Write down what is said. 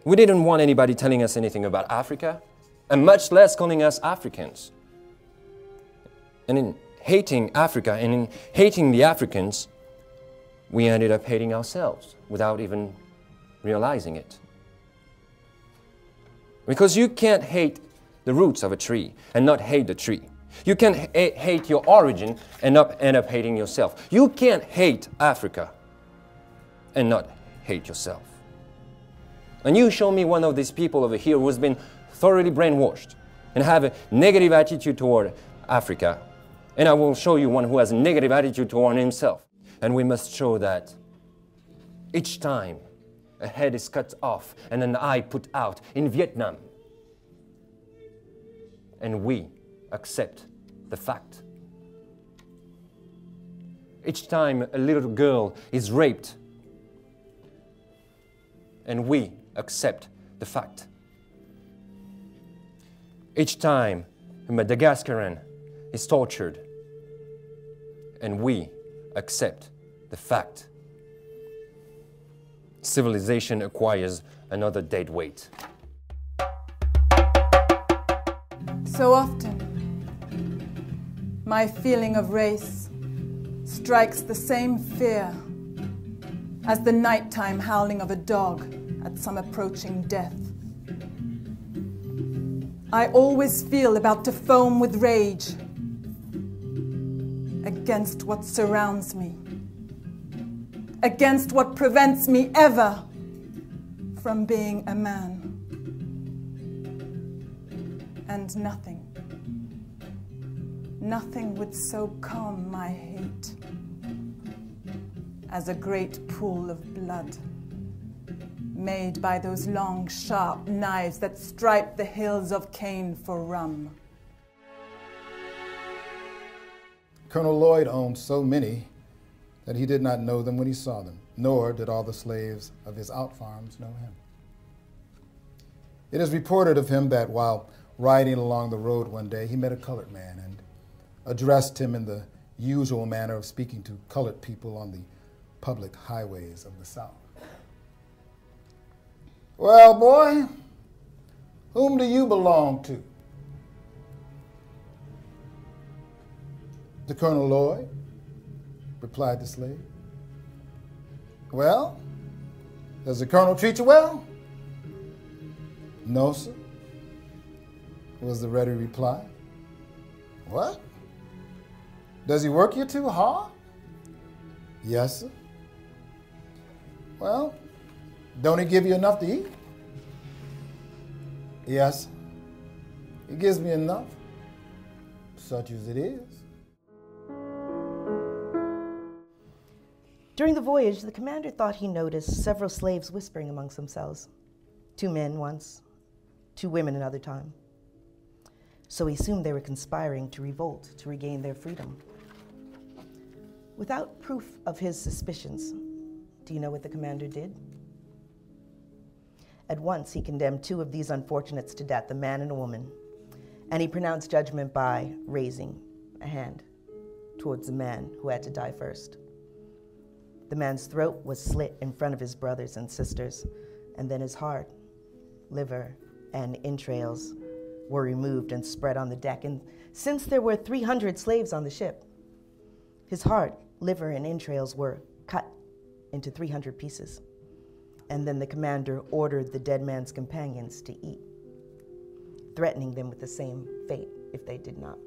We didn't want anybody telling us anything about Africa, and much less calling us Africans. And in hating Africa and in hating the Africans, we ended up hating ourselves without even realizing it. Because you can't hate the roots of a tree and not hate the tree. You can't hate your origin and not end up hating yourself. You can't hate Africa and not hate yourself. And you show me one of these people over here who has been thoroughly brainwashed and have a negative attitude toward Africa, and I will show you one who has a negative attitude toward himself. And we must show that each time a head is cut off and an eye put out in Vietnam, and we accept the fact. Each time a little girl is raped, and we accept the fact. Each time a Madagascaran is tortured, and we accept the fact. Civilization acquires another dead weight. So often, my feeling of race strikes the same fear as the nighttime howling of a dog at some approaching death. I always feel about to foam with rage against what surrounds me, against what prevents me ever from being a man. And nothing would so calm my hate as a great pool of blood made by those long, sharp knives that stripe the hills of Cain for rum. Colonel Lloyd owned so many that he did not know them when he saw them, nor did all the slaves of his out farms know him. It is reported of him that while riding along the road one day, he met a colored man and addressed him in the usual manner of speaking to colored people on the public highways of the South. "Well, boy, whom do you belong to?" "To Colonel Lloyd," replied the slave. "Well, does the colonel treat you well?" "No, sir," was the ready reply. "What? Does he work you too hard?" "Yes, sir." "Well, don't he give you enough to eat?" "Yes, he gives me enough, such as it is." During the voyage, the commander thought he noticed several slaves whispering amongst themselves. 2 men once, 2 women another time. So he assumed they were conspiring to revolt to regain their freedom. Without proof of his suspicions, do you know what the commander did? At once, he condemned 2 of these unfortunates to death, a man and a woman, and he pronounced judgment by raising a hand towards the man who had to die first. The man's throat was slit in front of his brothers and sisters, and then his heart, liver, and entrails were removed and spread on the deck. And since there were 300 slaves on the ship, his heart, liver, and entrails were cut into 300 pieces. And then the commander ordered the dead man's companions to eat, threatening them with the same fate if they did not.